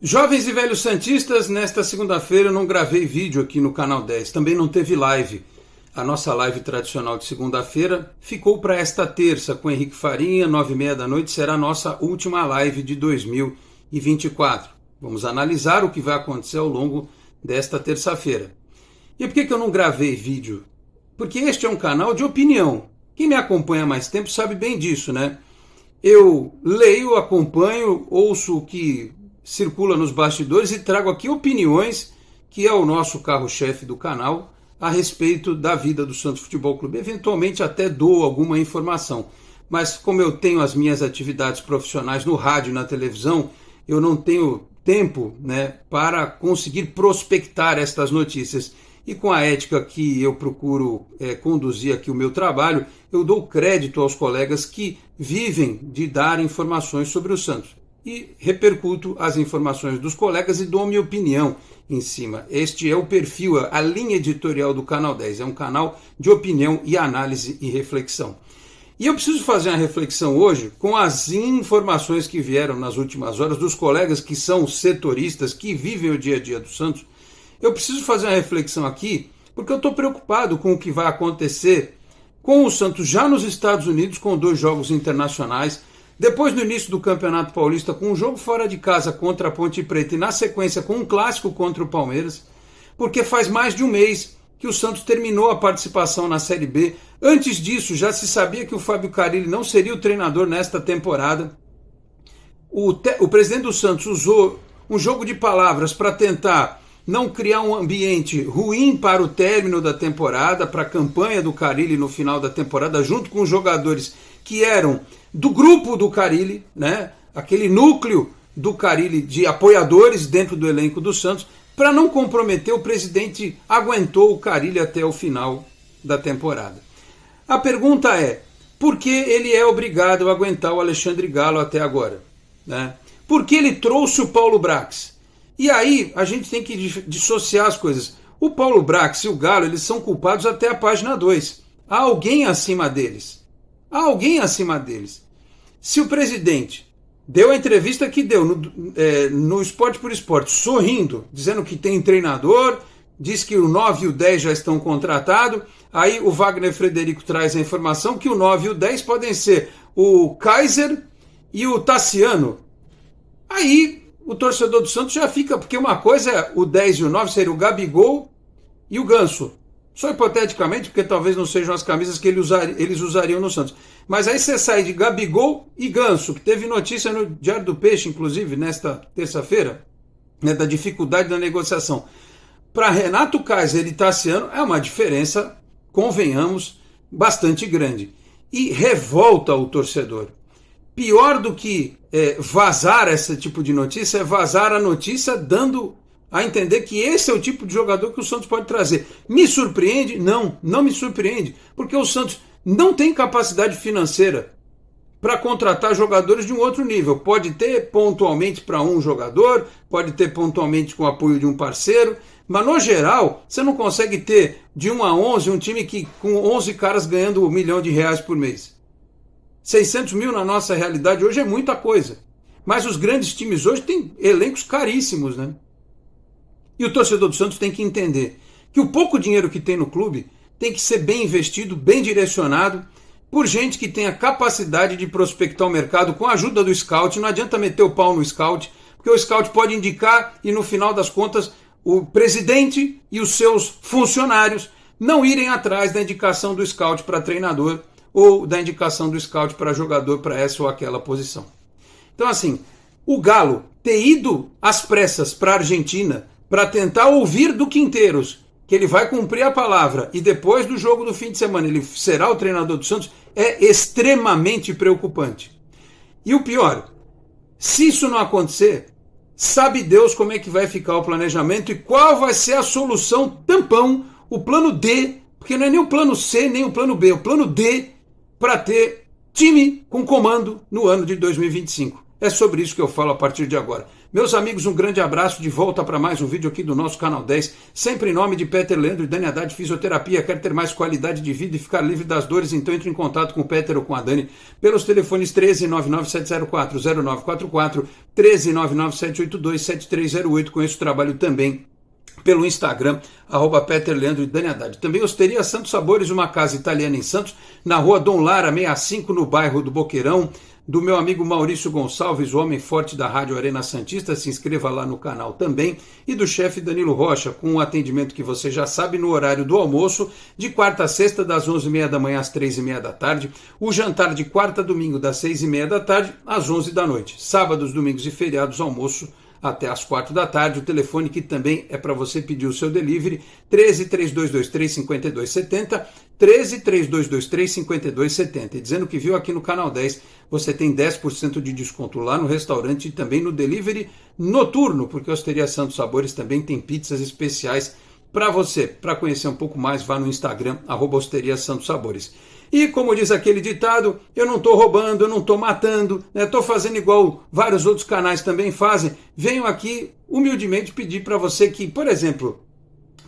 Jovens e velhos santistas, nesta segunda-feira eu não gravei vídeo aqui no Canal 10, também não teve live. A nossa live tradicional de segunda-feira ficou para esta terça com Henrique Farinha, 9h30 da noite, será a nossa última live de 2024. Vamos analisar o que vai acontecer ao longo desta terça-feira. E por que eu não gravei vídeo? Porque este é um canal de opinião. Quem me acompanha há mais tempo sabe bem disso, né? Eu leio, acompanho, ouço o que circula nos bastidores e trago aqui opiniões, que é o nosso carro-chefe do canal, a respeito da vida do Santos Futebol Clube. Eventualmente até dou alguma informação, mas como eu tenho as minhas atividades profissionais no rádio e na televisão, eu não tenho tempo, né, para conseguir prospectar estas notícias. E com a ética que eu procuro conduzir aqui o meu trabalho, eu dou crédito aos colegas que vivem de dar informações sobre o Santos. E repercuto as informações dos colegas e dou minha opinião em cima. Este é o perfil, a linha editorial do Canal 10. É um canal de opinião e análise e reflexão. E eu preciso fazer uma reflexão hoje com as informações que vieram nas últimas horas dos colegas que são setoristas, que vivem o dia a dia do Santos. Eu preciso fazer uma reflexão aqui porque eu estou preocupado com o que vai acontecer com o Santos já nos Estados Unidos, com 2 jogos internacionais, depois no início do Campeonato Paulista com um jogo fora de casa contra a Ponte Preta e na sequência com um clássico contra o Palmeiras, porque faz mais de um mês que o Santos terminou a participação na Série B. Antes disso já se sabia que o Fábio Carille não seria o treinador nesta temporada. O presidente do Santos usou um jogo de palavras para tentar não criar um ambiente ruim para o término da temporada, para a campanha do Carille no final da temporada, junto com os jogadores que eram do grupo do Carille, né? Aquele núcleo do Carille de apoiadores dentro do elenco do Santos, para não comprometer. O presidente aguentou o Carille até o final da temporada. A pergunta é, por que ele é obrigado a aguentar o Alexandre Galo até agora, né? Por que ele trouxe o Paulo Brax? E aí a gente tem que dissociar as coisas. O Paulo Brax e o Galo, eles são culpados até a página 2. Há alguém acima deles. Há alguém acima deles. Se o presidente deu a entrevista que deu no Esporte por Esporte, sorrindo, dizendo que tem treinador, diz que o 9 e o 10 já estão contratados, aí o Wagner Frederico traz a informação que o 9 e o 10 podem ser o Kaiser e o Tassiano. Aí o torcedor do Santos já fica, porque uma coisa é o 10 e o 9 seria o Gabigol e o Ganso. Só hipoteticamente, porque talvez não sejam as camisas que eles usariam no Santos. Mas aí você sai de Gabigol e Ganso, que teve notícia no Diário do Peixe, inclusive, nesta terça-feira, né, da dificuldade da negociação. Para Renato Kaiser e Tassiano é uma diferença, convenhamos, bastante grande. E revolta o torcedor. Pior do que vazar esse tipo de notícia é vazar a notícia dando a entender que esse é o tipo de jogador que o Santos pode trazer. Me surpreende? Não, não me surpreende, porque o Santos não tem capacidade financeira para contratar jogadores de um outro nível. Pode ter pontualmente para um jogador, pode ter pontualmente com o apoio de um parceiro, mas no geral você não consegue ter de 1 a 11 um time com 11 caras ganhando R$1 milhão por mês. 600 mil na nossa realidade hoje é muita coisa, mas os grandes times hoje têm elencos caríssimos, né? E o torcedor do Santos tem que entender que o pouco dinheiro que tem no clube tem que ser bem investido, bem direcionado, por gente que tenha capacidade de prospectar o mercado com a ajuda do scout. Não adianta meter o pau no scout, porque o scout pode indicar e no final das contas o presidente e os seus funcionários não irem atrás da indicação do scout para treinador ou da indicação do scout para jogador para essa ou aquela posição. Então assim, o Galo ter ido às pressas para a Argentina para tentar ouvir do Quinteiros que ele vai cumprir a palavra e depois do jogo do fim de semana ele será o treinador do Santos é extremamente preocupante. E o pior, se isso não acontecer, sabe Deus como é que vai ficar o planejamento e qual vai ser a solução tampão, o plano D, porque não é nem o plano C nem o plano B, é o plano D para ter time com comando no ano de 2025. É sobre isso que eu falo a partir de agora. Meus amigos, um grande abraço, de volta para mais um vídeo aqui do nosso Canal 10, sempre em nome de Peter Leandro e Dani Haddad Fisioterapia. Quer ter mais qualidade de vida e ficar livre das dores? Então entre em contato com o Peter ou com a Dani pelos telefones 13997040944, 13997827308. Conheço o trabalho também pelo Instagram, @Peter Leandro e Dani Haddad. Também Osteria Santos Sabores, uma casa italiana em Santos, na rua Dom Lara 65, no bairro do Boqueirão, do meu amigo Maurício Gonçalves, o homem forte da Rádio Arena Santista. Se inscreva lá no canal também. E do chefe Danilo Rocha, com um atendimento que você já sabe, no horário do almoço, de quarta a sexta, das 11h30 da manhã às 3h30 da tarde. O jantar de quarta a domingo, das 6h30 da tarde às 11 da noite. Sábados, domingos e feriados, almoço até às 4 da tarde. O telefone que também é para você pedir o seu delivery, 13-3223-5270, 13-3223-5270. E dizendo que viu aqui no Canal 10, você tem 10% de desconto lá no restaurante e também no delivery noturno, porque a Osteria Santos Sabores também tem pizzas especiais para você. Para conhecer um pouco mais, vá no Instagram, @Osteria Santos Sabores. E como diz aquele ditado, eu não estou roubando, eu não estou matando, estou fazendo igual vários outros canais também fazem. Venho aqui humildemente pedir para você que, por exemplo,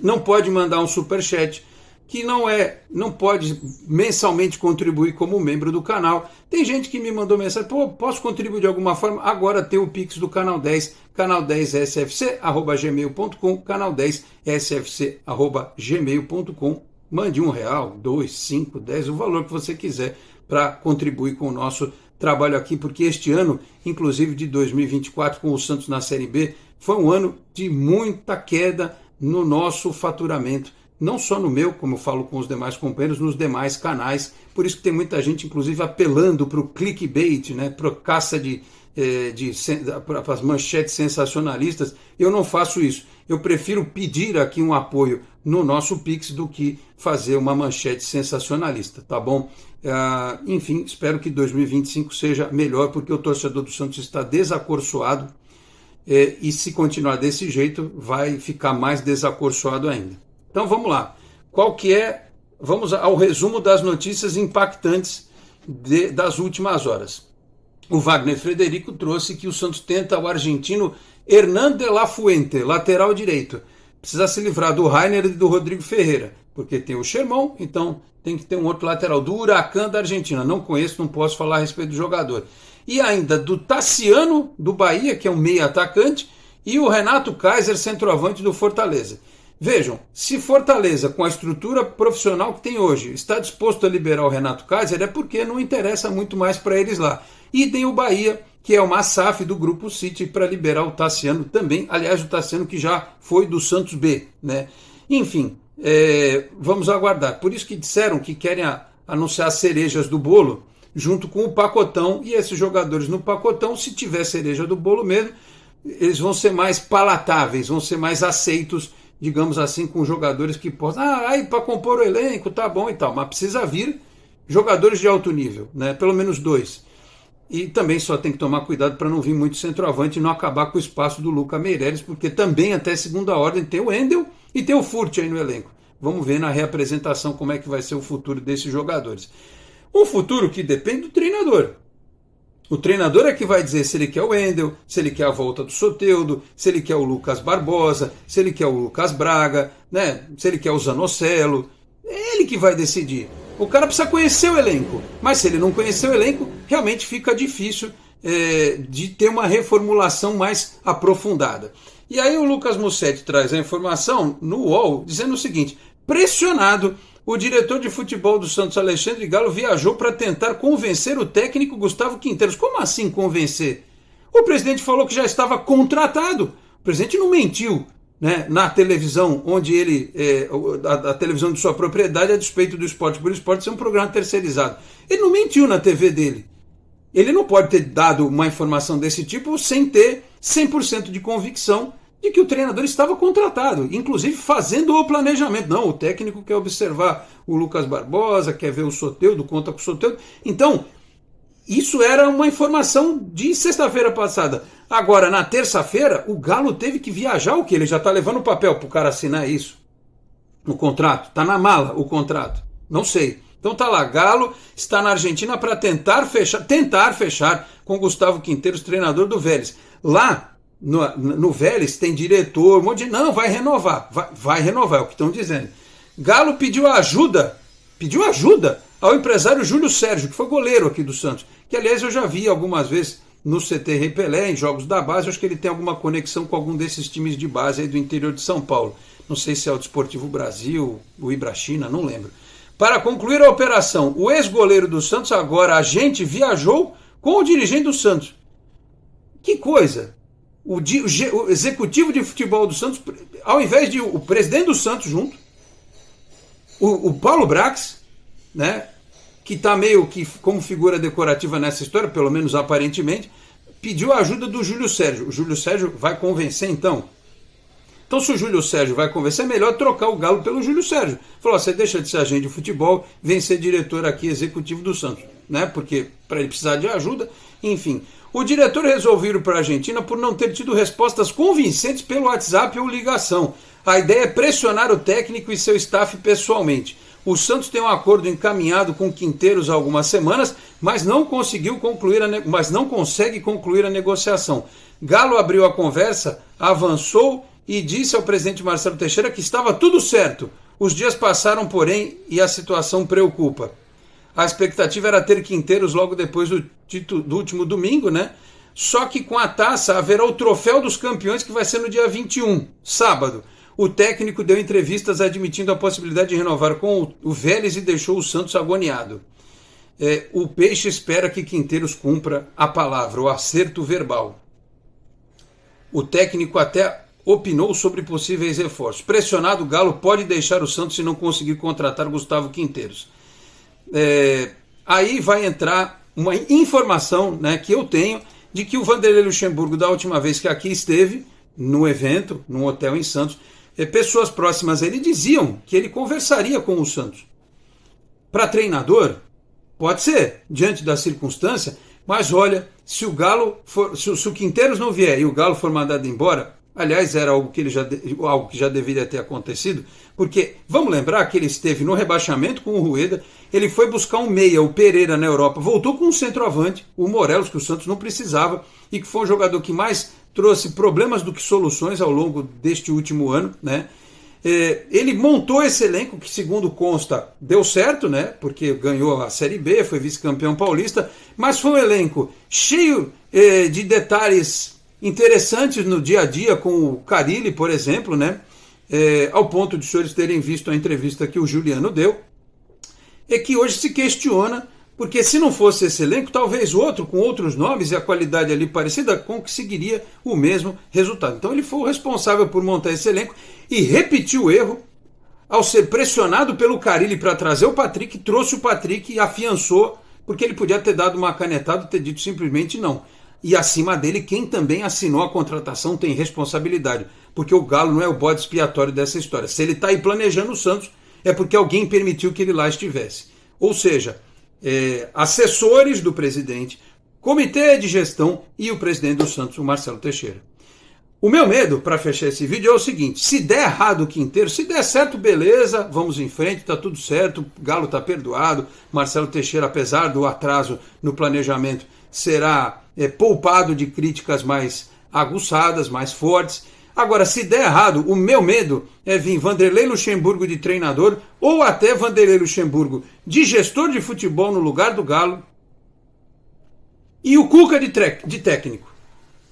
não pode mandar um superchat, que não pode mensalmente contribuir como membro do canal. Tem gente que me mandou mensagem, pô, posso contribuir de alguma forma? Agora tem o Pix do Canal 10, canal10sfc@gmail.com, canal10sfc@gmail.com. Mande R$1, 2, 5, 10, o valor que você quiser para contribuir com o nosso trabalho aqui, porque este ano, inclusive de 2024, com o Santos na Série B, foi um ano de muita queda no nosso faturamento. Não só no meu, como eu falo com os demais companheiros, nos demais canais. Por isso que tem muita gente, inclusive, apelando para o clickbait, para a caça para as manchetes sensacionalistas. Eu não faço isso. Eu prefiro pedir aqui um apoio no nosso Pix do que fazer uma manchete sensacionalista, tá bom? Enfim, espero que 2025 seja melhor, porque o torcedor do Santos está desacorçoado e se continuar desse jeito, vai ficar mais desacorçoado ainda. Então vamos lá. Vamos ao resumo das notícias impactantes das últimas horas. O Wagner Frederico trouxe que o Santos tenta o argentino Hernán de la Fuente, lateral direito. Precisa se livrar do Rainer e do Rodrigo Ferreira, porque tem o Sherman, então tem que ter um outro lateral. Do Huracan da Argentina, não conheço, não posso falar a respeito do jogador. E ainda do Tassiano, do Bahia, que é um meia atacante, e o Renato Kaiser, centroavante do Fortaleza. Vejam, se Fortaleza, com a estrutura profissional que tem hoje, está disposto a liberar o Renato Kaiser, é porque não interessa muito mais para eles lá. E tem o Bahia, que é uma SAF do Grupo City, para liberar o Tassiano também. Aliás, o Tassiano que já foi do Santos B, né? Enfim, vamos aguardar. Por isso que disseram que querem anunciar as cerejas do bolo junto com o pacotão. E esses jogadores no pacotão, se tiver cereja do bolo mesmo, eles vão ser mais palatáveis, vão ser mais aceitos, digamos assim, com jogadores que possam... para compor o elenco, tá bom e tal. Mas precisa vir jogadores de alto nível, né? Pelo menos 2. E também só tem que tomar cuidado para não vir muito centroavante e não acabar com o espaço do Lucas Meireles, porque também até segunda ordem tem o Wendel e tem o Furt aí no elenco. Vamos ver na reapresentação como é que vai ser o futuro desses jogadores. Um futuro que depende do treinador. O treinador é que vai dizer se ele quer o Wendel, se ele quer a volta do Soteldo, se ele quer o Lucas Barbosa, se ele quer o Lucas Braga, né? Se ele quer o Zanocelo. É ele que vai decidir. O cara precisa conhecer o elenco, mas se ele não conhecer o elenco, realmente fica difícil de ter uma reformulação mais aprofundada. E aí o Lucas Mussetti traz a informação no UOL, dizendo o seguinte: pressionado, o diretor de futebol do Santos, Alexandre Galo, viajou para tentar convencer o técnico Gustavo Quinteiros. Como assim convencer? O presidente falou que já estava contratado. O presidente não mentiu, né, na televisão, onde ele, a televisão de sua propriedade, a despeito do esporte, por esporte ser um programa terceirizado. Ele não mentiu na TV dele. Ele não pode ter dado uma informação desse tipo sem ter 100% de convicção de que o treinador estava contratado, inclusive fazendo o planejamento. Não, o técnico quer observar o Lucas Barbosa, quer ver o Soteldo, conta com o Soteldo. Então, isso era uma informação de sexta-feira passada. Agora, na terça-feira, o Galo teve que viajar o quê? Ele já está levando o papel para o cara assinar isso? No contrato? Está na mala o contrato? Não sei. Então tá lá, Galo está na Argentina para tentar fechar com Gustavo Quinteiros, treinador do Vélez. Lá, no Vélez tem diretor, um monte de... Não, vai renovar, vai renovar, é o que estão dizendo. Galo pediu ajuda ao empresário Júlio Sérgio, que foi goleiro aqui do Santos, que aliás eu já vi algumas vezes no CT Rei Pelé, em jogos da base. Eu acho que ele tem alguma conexão com algum desses times de base aí do interior de São Paulo. Não sei se é o Desportivo Brasil, o Ibrachina, não lembro. Para concluir a operação, o ex-goleiro do Santos, agora agente, viajou com o dirigente do Santos. Que coisa! O executivo de futebol do Santos, ao invés de o presidente do Santos junto, o Paulo Brax, né, que está meio que como figura decorativa nessa história, pelo menos aparentemente, pediu a ajuda do Júlio Sérgio. O Júlio Sérgio vai convencer, então? Então, se o Júlio Sérgio vai convencer, é melhor trocar o Galo pelo Júlio Sérgio. Falou, você deixa de ser agente de futebol, vem ser diretor aqui executivo do Santos, né? Porque para ele precisar de ajuda, enfim. O diretor resolveu ir para a Argentina por não ter tido respostas convincentes pelo WhatsApp ou ligação. A ideia é pressionar o técnico e seu staff pessoalmente. O Santos tem um acordo encaminhado com Quinteiros há algumas semanas, mas não consegue concluir a negociação. Galo abriu a conversa, avançou e disse ao presidente Marcelo Teixeira que estava tudo certo. Os dias passaram, porém, e a situação preocupa. A expectativa era ter Quinteiros logo depois do último domingo, né? Só que com a taça haverá o troféu dos campeões, que vai ser no dia 21, sábado. O técnico deu entrevistas admitindo a possibilidade de renovar com o Vélez e deixou o Santos agoniado. O Peixe espera que Quinteiros cumpra a palavra, o acerto verbal. O técnico até opinou sobre possíveis reforços. Pressionado, o Galo pode deixar o Santos se não conseguir contratar Gustavo Quinteiros. Aí vai entrar uma informação, né, que eu tenho, de que o Vanderlei Luxemburgo, da última vez que aqui esteve, no evento, num hotel em Santos, pessoas próximas a ele diziam que ele conversaria com o Santos. Para treinador, pode ser, diante da circunstância, mas olha, se o Galo for, se o Quinteiros não vier e o Galo for mandado embora, aliás, era algo que já deveria ter acontecido, porque vamos lembrar que ele esteve no rebaixamento com o Rueda, ele foi buscar um meia, o Pereira, na Europa, voltou com um centroavante, o Morelos, que o Santos não precisava, e que foi um jogador que mais trouxe problemas do que soluções ao longo deste último ano, né? Ele montou esse elenco que, segundo consta, deu certo, né? Porque ganhou a Série B, foi vice-campeão paulista, mas foi um elenco cheio de detalhes interessantes no dia a dia, com o Carille, por exemplo, né? Ao ponto de os senhores terem visto a entrevista que o Juliano deu, é que hoje se questiona, porque se não fosse esse elenco, talvez outro, com outros nomes e a qualidade ali parecida, conseguiria o mesmo resultado. Então ele foi o responsável por montar esse elenco e repetiu o erro ao ser pressionado pelo Carille para trazer o Patrick, trouxe o Patrick e afiançou, porque ele podia ter dado uma canetada e ter dito simplesmente não. E acima dele, quem também assinou a contratação tem responsabilidade, porque o Galo não é o bode expiatório dessa história. Se ele está aí planejando o Santos, é porque alguém permitiu que ele lá estivesse. Ou seja, assessores do presidente, comitê de gestão e o presidente do Santos, o Marcelo Teixeira. O meu medo, para fechar esse vídeo, é o seguinte: se der errado o Quinteiro, se der certo, beleza, vamos em frente, tá tudo certo, o Galo tá perdoado, Marcelo Teixeira, apesar do atraso no planejamento, será poupado de críticas mais aguçadas, mais fortes. Agora, se der errado, o meu medo é vir Vanderlei Luxemburgo de treinador ou até Vanderlei Luxemburgo de gestor de futebol no lugar do Galo e o Cuca de técnico.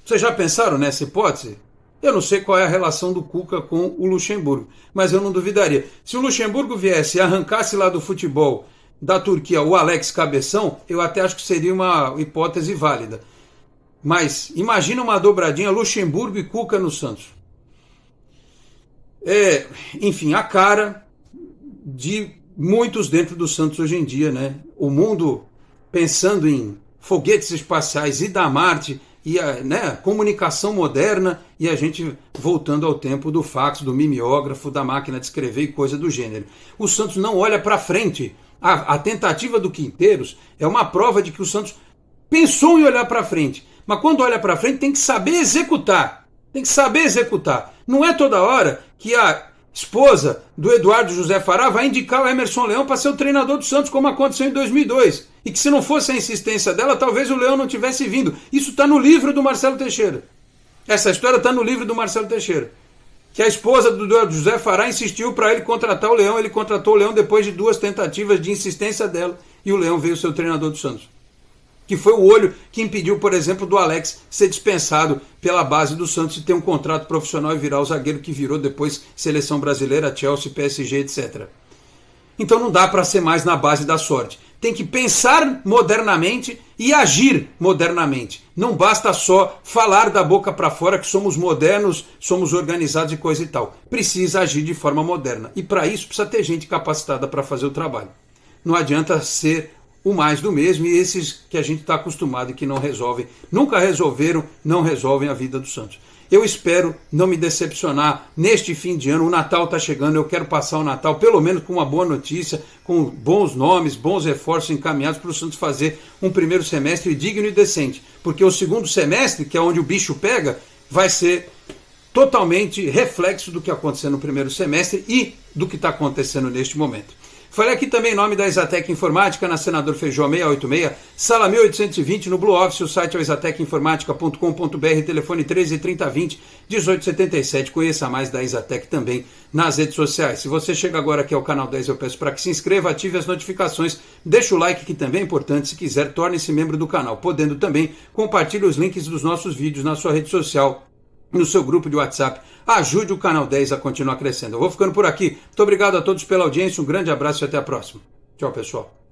Vocês já pensaram nessa hipótese? Eu não sei qual é a relação do Cuca com o Luxemburgo, mas eu não duvidaria. Se o Luxemburgo viesse e arrancasse lá do futebol da Turquia o Alex Cabeção, eu até acho que seria uma hipótese válida. Mas imagina uma dobradinha Luxemburgo e Cuca no Santos. Enfim, a cara de muitos dentro do Santos hoje em dia, né? O mundo pensando em foguetes espaciais e da Marte e a comunicação moderna, e a gente voltando ao tempo do fax, do mimeógrafo, da máquina de escrever e coisa do gênero. O Santos não olha para frente. A tentativa do Quinteiros é uma prova de que o Santos pensou em olhar para frente. Mas quando olha para frente tem que saber executar. Tem que saber executar. Não é toda hora que a esposa do Eduardo José Fará vai indicar o Emerson Leão para ser o treinador do Santos, como aconteceu em 2002. E que se não fosse a insistência dela, talvez o Leão não tivesse vindo. Isso está no livro do Marcelo Teixeira. Essa história está no livro do Marcelo Teixeira. Que a esposa do José Fará insistiu para ele contratar o Leão. Ele contratou o Leão depois de 2 tentativas de insistência dela. E o Leão veio ser o treinador do Santos. Que foi o olho que impediu, por exemplo, do Alex ser dispensado pela base do Santos e ter um contrato profissional e virar o zagueiro que virou depois Seleção Brasileira, Chelsea, PSG, etc. Então não dá para ser mais na base da sorte. Tem que pensar modernamente e agir modernamente. Não basta só falar da boca para fora que somos modernos, somos organizados e coisa e tal. Precisa agir de forma moderna. E para isso precisa ter gente capacitada para fazer o trabalho. Não adianta ser o mais do mesmo e esses que a gente está acostumado e que não resolvem, nunca resolveram, não resolvem a vida do Santos. Eu espero não me decepcionar neste fim de ano. O Natal está chegando, eu quero passar o Natal pelo menos com uma boa notícia, com bons nomes, bons reforços encaminhados para o Santos fazer um primeiro semestre digno e decente. Porque o segundo semestre, que é onde o bicho pega, vai ser totalmente reflexo do que aconteceu no primeiro semestre e do que está acontecendo neste momento. Falei aqui também em nome da Exatec Informática, na Senador Feijó 686, sala 1820 no Blue Office, o site é exatecinformatica.com.br, telefone 13 3020 1877. Conheça mais da Exatec também nas redes sociais. Se você chega agora aqui ao canal 10, eu peço para que se inscreva, ative as notificações, deixe o like que também é importante. Se quiser, torne-se membro do canal, podendo também compartilhe os links dos nossos vídeos na sua rede social, no seu grupo de WhatsApp. Ajude o Canal 10 a continuar crescendo. Eu vou ficando por aqui. Muito obrigado a todos pela audiência, um grande abraço e até a próxima. Tchau, pessoal.